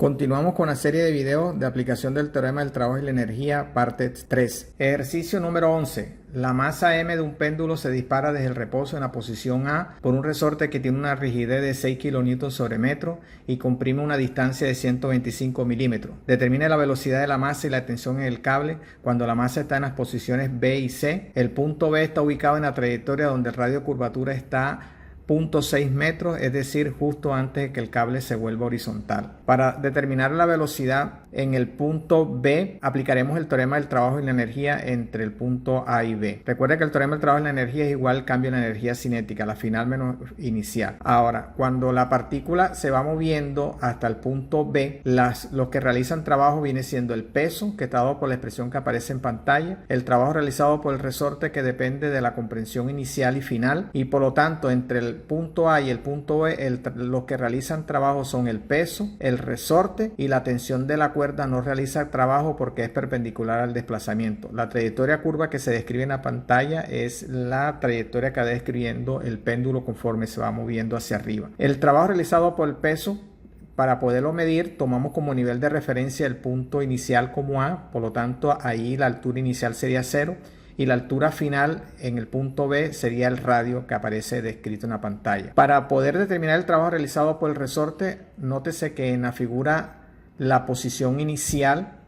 Continuamos con la serie de videos de aplicación del teorema del trabajo y la energía, parte 3. Ejercicio número 11. La masa m de un péndulo se dispara desde el reposo en la posición A por un resorte que tiene una rigidez de 6 kN sobre metro y comprime una distancia de 125 milímetros. Determine la velocidad de la masa y la tensión en el cable cuando la masa está en las posiciones B y C. El punto B está ubicado en la trayectoria donde el radio de curvatura está 0.6 metros, es decir, justo antes de que el cable se vuelva horizontal. Para determinar la velocidad en el punto B, aplicaremos el teorema del trabajo y la energía entre el punto A y B. Recuerda que el teorema del trabajo y la energía es igual al cambio en la energía cinética, la final menos inicial. Ahora, cuando la partícula se va moviendo hasta el punto B, los que realizan trabajo viene siendo el peso, que está dado por la expresión que aparece en pantalla, el trabajo realizado por el resorte, que depende de la comprensión inicial y final, y por lo tanto, entre el punto A y el punto B, los que realizan trabajo son el peso, el resorte, y la tensión de la cuerda no realiza trabajo porque es perpendicular al desplazamiento. La trayectoria curva que se describe en la pantalla es la trayectoria que va describiendo el péndulo conforme se va moviendo hacia arriba. El trabajo realizado por el peso, para poderlo medir, tomamos como nivel de referencia el punto inicial como A, por lo tanto ahí la altura inicial sería 0. Y la altura final en el punto B sería el radio que aparece descrito en la pantalla. Para poder determinar el trabajo realizado por el resorte, nótese que en la figura la posición inicial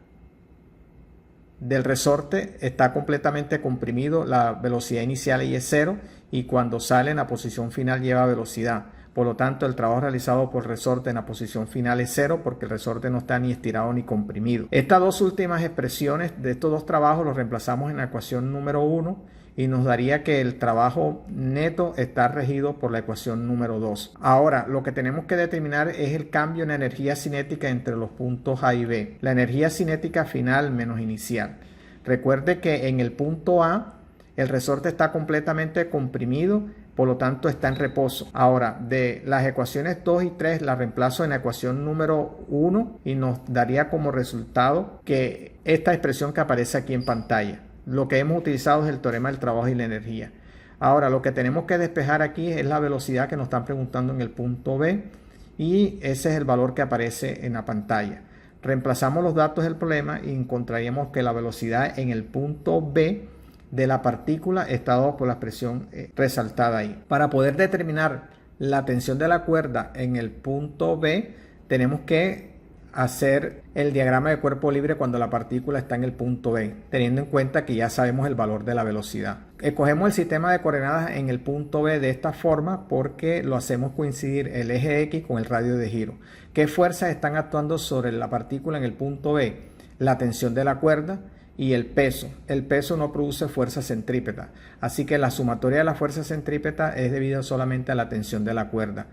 del resorte está completamente comprimido, la velocidad inicial ahí es 0 y cuando sale en la posición final lleva velocidad. Por lo tanto, el trabajo realizado por el resorte en la posición final es 0 porque el resorte no está ni estirado ni comprimido. Estas dos últimas expresiones de estos dos trabajos los reemplazamos en la ecuación número 1 y nos daría que el trabajo neto está regido por la ecuación número 2. Ahora, lo que tenemos que determinar es el cambio en energía cinética entre los puntos A y B. La energía cinética final menos inicial. Recuerde que en el punto A el resorte está completamente comprimido, por lo tanto está en reposo. Ahora, de las ecuaciones 2 y 3 las reemplazo en la ecuación número 1 y nos daría como resultado que esta expresión que aparece aquí en pantalla. Lo que hemos utilizado es el teorema del trabajo y la energía. Ahora, lo que tenemos que despejar aquí es la velocidad que nos están preguntando en el punto B y ese es el valor que aparece en la pantalla. Reemplazamos los datos del problema y encontraríamos que la velocidad en el punto B de la partícula está dado por la expresión resaltada ahí. Para poder determinar la tensión de la cuerda en el punto B, tenemos que hacer el diagrama de cuerpo libre cuando la partícula está en el punto B, teniendo en cuenta que ya sabemos el valor de la velocidad. Escogemos el sistema de coordenadas en el punto B de esta forma porque lo hacemos coincidir el eje X con el radio de giro. ¿Qué fuerzas están actuando sobre la partícula en el punto B? La tensión de la cuerda y el peso. El peso no produce fuerza centrípeta, así que la sumatoria de la fuerza centrípeta es debido solamente a la tensión de la cuerda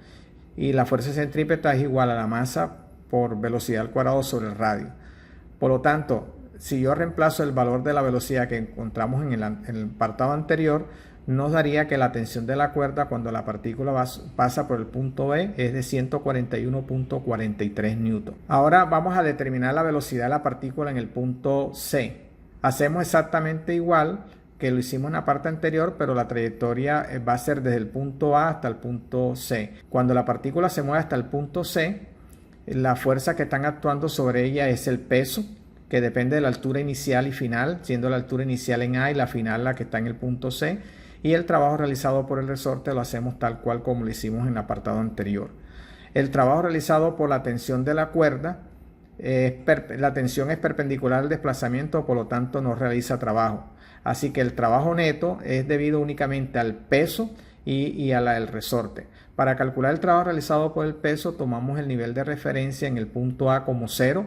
y la fuerza centrípeta es igual a la masa por velocidad al cuadrado sobre el radio. Por lo tanto, si yo reemplazo el valor de la velocidad que encontramos en el apartado anterior, nos daría que la tensión de la cuerda cuando la partícula pasa por el punto B es de 141.43 newton. Ahora vamos a determinar la velocidad de la partícula en el punto C. Hacemos exactamente igual que lo hicimos en la parte anterior, pero la trayectoria va a ser desde el punto A hasta el punto C. Cuando la partícula se mueve hasta el punto C, la fuerza que están actuando sobre ella es el peso, que depende de la altura inicial y final, siendo la altura inicial en A y la final la que está en el punto C. Y el trabajo realizado por el resorte lo hacemos tal cual como lo hicimos en el apartado anterior. El trabajo realizado por la tensión de la cuerda, la tensión es perpendicular al desplazamiento, por lo tanto no realiza trabajo. Así que el trabajo neto es debido únicamente al peso y a el resorte. Para calcular el trabajo realizado por el peso, tomamos el nivel de referencia en el punto A como 0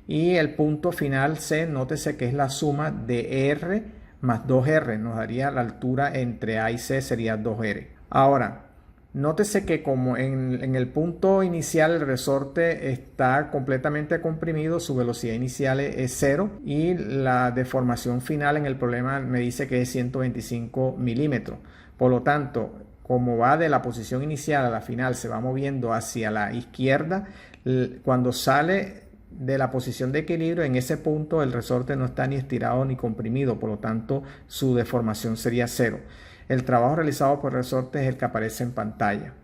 y el punto final C, nótese que es la suma de R más 2R, nos daría la altura entre A y C sería 2R. Ahora, nótese que como en el punto inicial el resorte está completamente comprimido, su velocidad inicial es 0 y la deformación final en el problema me dice que es 125 milímetros. Por lo tanto, como va de la posición inicial a la final, se va moviendo hacia la izquierda, cuando sale de la posición de equilibrio, en ese punto el resorte no está ni estirado ni comprimido, por lo tanto su deformación sería 0. El trabajo realizado por el resorte es el que aparece en pantalla.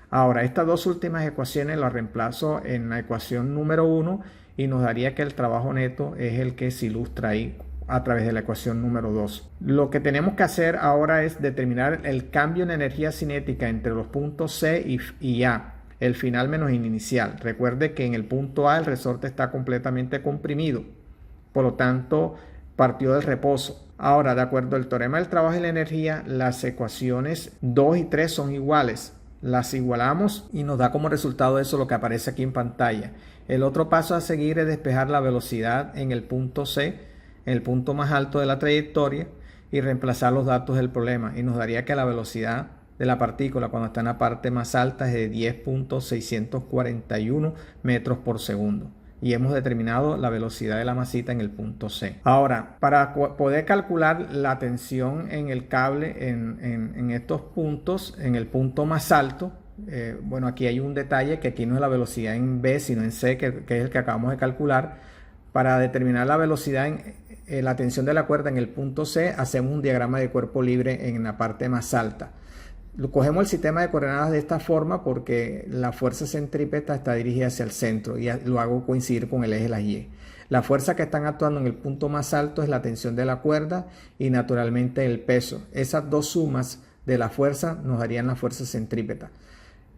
Ahora, estas dos últimas ecuaciones las reemplazo en la ecuación número 1 y nos daría que el trabajo neto es el que se ilustra ahí a través de la ecuación número 2. Lo que tenemos que hacer ahora es determinar el cambio en energía cinética entre los puntos C y A, el final menos el inicial. Recuerde que en el punto A el resorte está completamente comprimido, por lo tanto partió del reposo. Ahora, de acuerdo al teorema del trabajo y la energía, las ecuaciones 2 y 3 son iguales. Las igualamos y nos da como resultado eso lo que aparece aquí en pantalla. El otro paso a seguir es despejar la velocidad en el punto C, en el punto más alto de la trayectoria, y reemplazar los datos del problema. Y nos daría que la velocidad de la partícula cuando está en la parte más alta es de 10.641 metros por segundo. Y hemos determinado la velocidad de la masita en el punto C. Ahora, para poder calcular la tensión en el cable en estos puntos, en el punto más alto, bueno, aquí hay un detalle que aquí no es la velocidad en B, sino en C, que es el que acabamos de calcular. Para determinar la velocidad la tensión de la cuerda en el punto C, hacemos un diagrama de cuerpo libre en la parte más alta. Cogemos el sistema de coordenadas de esta forma porque la fuerza centrípeta está dirigida hacia el centro y lo hago coincidir con el eje de las Y. La fuerza que están actuando en el punto más alto es la tensión de la cuerda y naturalmente el peso. Esas dos sumas de la fuerza nos darían la fuerza centrípeta.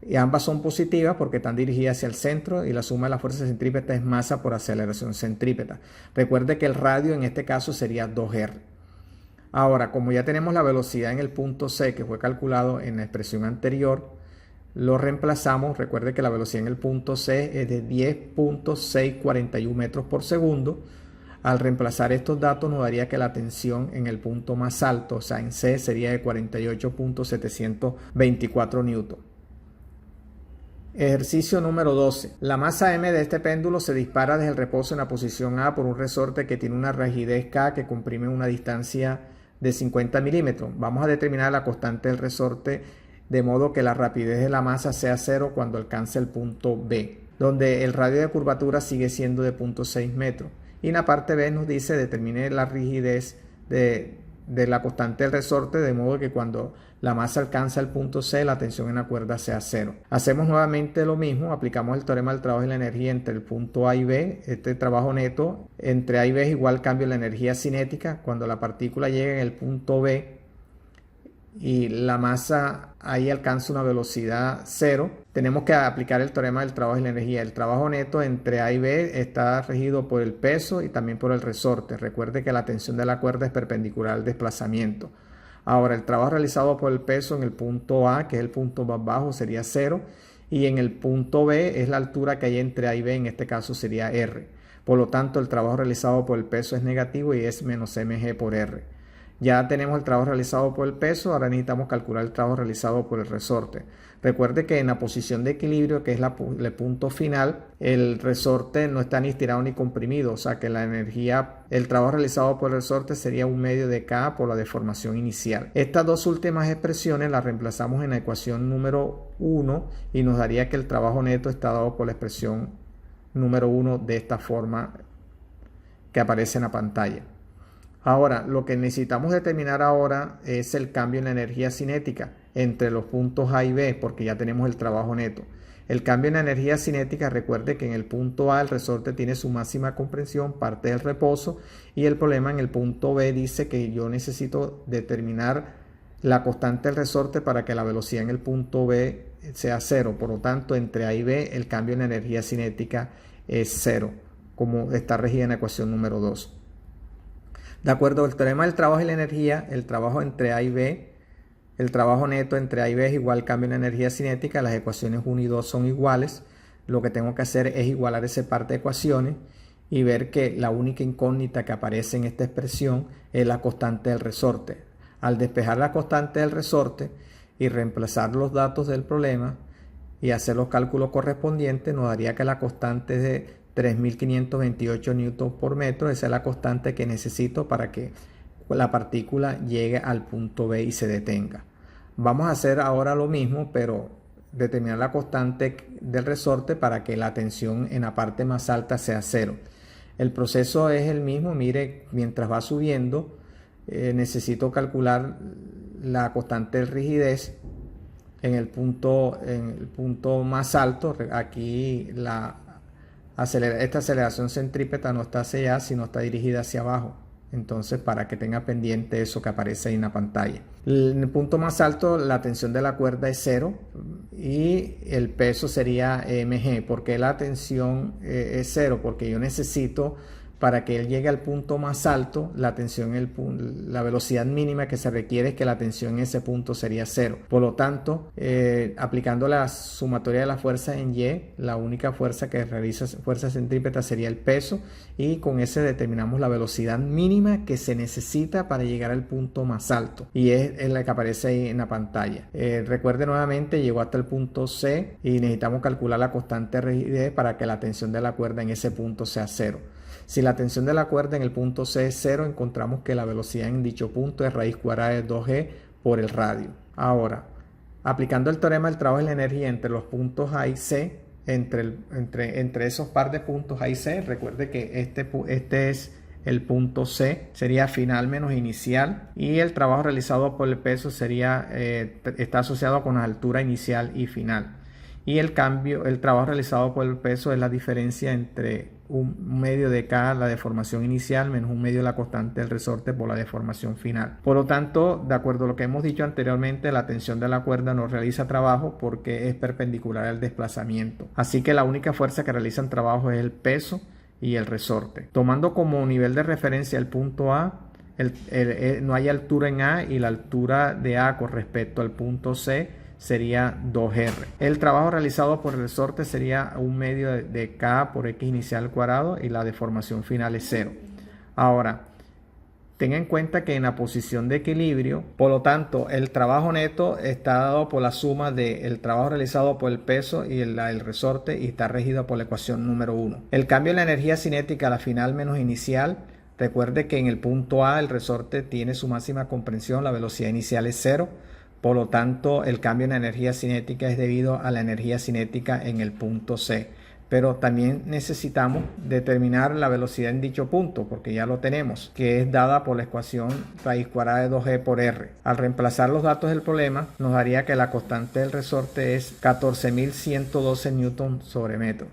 Y ambas son positivas porque están dirigidas hacia el centro y la suma de la fuerza centrípeta es masa por aceleración centrípeta. Recuerde que el radio en este caso sería 2R. Ahora, como ya tenemos la velocidad en el punto C que fue calculado en la expresión anterior, lo reemplazamos. Recuerde que la velocidad en el punto C es de 10.641 metros por segundo. Al reemplazar estos datos nos daría que la tensión en el punto más alto, o sea en C, sería de 48.724 newton. Ejercicio número 12. La masa M de este péndulo se dispara desde el reposo en la posición A por un resorte que tiene una rigidez K que comprime una distancia de 50 milímetros. Vamos a determinar la constante del resorte de modo que la rapidez de la masa sea 0 cuando alcance el punto B, donde el radio de curvatura sigue siendo de 0.6 metros. Y en la parte B nos dice determine la rigidez de la constante del resorte de modo que cuando la masa alcanza el punto C, la tensión en la cuerda sea 0. Hacemos nuevamente lo mismo, aplicamos el teorema del trabajo y la energía entre el punto A y B. Este trabajo neto entre A y B es igual cambio en la energía cinética. Cuando la partícula llega en el punto B y la masa ahí alcanza una velocidad 0, tenemos que aplicar el teorema del trabajo y la energía. El trabajo neto entre A y B está regido por el peso y también por el resorte. Recuerde que la tensión de la cuerda es perpendicular al desplazamiento. Ahora, el trabajo realizado por el peso en el punto A, que es el punto más bajo, sería 0. Y en el punto B es la altura que hay entre A y B, en este caso sería R. Por lo tanto, el trabajo realizado por el peso es negativo y es menos mg por R. Ya tenemos el trabajo realizado por el peso, ahora necesitamos calcular el trabajo realizado por el resorte. Recuerde que en la posición de equilibrio, que es el punto final, el resorte no está ni estirado ni comprimido, o sea que la energía, el trabajo realizado por el resorte sería 1/2 de K por la deformación inicial. Estas dos últimas expresiones las reemplazamos en la ecuación número 1 y nos daría que el trabajo neto está dado por la expresión número 1 de esta forma que aparece en la pantalla. Ahora, lo que necesitamos determinar ahora es el cambio en la energía cinética entre los puntos A y B, porque ya tenemos el trabajo neto. El cambio en la energía cinética, recuerde que en el punto A el resorte tiene su máxima compresión, parte del reposo, y el problema en el punto B dice que yo necesito determinar la constante del resorte para que la velocidad en el punto B sea 0. Por lo tanto, entre A y B el cambio en la energía cinética es 0, como está regida en la ecuación número 2. De acuerdo al teorema del trabajo y la energía, el trabajo entre A y B, el trabajo neto entre A y B es igual cambio en la energía cinética. Las ecuaciones 1 y 2 son iguales. Lo que tengo que hacer es igualar ese par de ecuaciones y ver que la única incógnita que aparece en esta expresión es la constante del resorte. Al despejar la constante del resorte y reemplazar los datos del problema y hacer los cálculos correspondientes, nos daría que la constante es de 3.528 newtons por metro. Esa es la constante que necesito para que la partícula llegue al punto B y se detenga. Vamos a hacer ahora lo mismo, pero determinar la constante del resorte para que la tensión en la parte más alta sea 0. El proceso es el mismo. Mire, mientras va subiendo, necesito calcular la constante de rigidez en el punto más alto. Aquí esta aceleración centrípeta no está hacia allá, sino está dirigida hacia abajo. Entonces, para que tenga pendiente eso que aparece ahí en la pantalla. En el punto más alto, la tensión de la cuerda es 0 y el peso sería mg. ¿Por qué la tensión es 0? Porque yo necesito, para que él llegue al punto más alto, la velocidad mínima que se requiere es que la tensión en ese punto sería 0. Por lo tanto, aplicando la sumatoria de las fuerzas en Y, la única fuerza que realiza fuerza centrípeta sería el peso, y con ese determinamos la velocidad mínima que se necesita para llegar al punto más alto, y es la que aparece ahí en la pantalla. Recuerde nuevamente, llegó hasta el punto C y necesitamos calcular la constante de rigidez para que la tensión de la cuerda en ese punto sea 0. Si la tensión de la cuerda en el punto C es 0, encontramos que la velocidad en dicho punto es raíz cuadrada de 2g por el radio. Ahora, aplicando el teorema del trabajo y la energía entre los puntos A y C, entre esos par de puntos A y C, recuerde que este es el punto C, sería final menos inicial, y el trabajo realizado por el peso está asociado con la altura inicial y final. Y el trabajo realizado por el peso es la diferencia entre un medio de K, la deformación inicial, menos un medio de la constante del resorte por la deformación final. Por lo tanto, de acuerdo a lo que hemos dicho anteriormente, la tensión de la cuerda no realiza trabajo porque es perpendicular al desplazamiento. Así que la única fuerza que realizan trabajo es el peso y el resorte. Tomando como nivel de referencia el punto A, no hay altura en A, y la altura de A con respecto al punto C sería 2R. El trabajo realizado por el resorte sería un medio de K por X inicial al cuadrado, y la deformación final es 0. Ahora, tenga en cuenta que en la posición de equilibrio, por lo tanto, el trabajo neto está dado por la suma del trabajo realizado por el peso y el resorte, y está regido por la ecuación número 1. El cambio en la energía cinética a la final menos inicial, recuerde que en el punto A el resorte tiene su máxima comprensión, la velocidad inicial es 0. Por lo tanto, el cambio en la energía cinética es debido a la energía cinética en el punto C. Pero también necesitamos determinar la velocidad en dicho punto, porque ya lo tenemos, que es dada por la ecuación raíz cuadrada de 2g por r. Al reemplazar los datos del problema, nos daría que la constante del resorte es 14.112 newton sobre metro.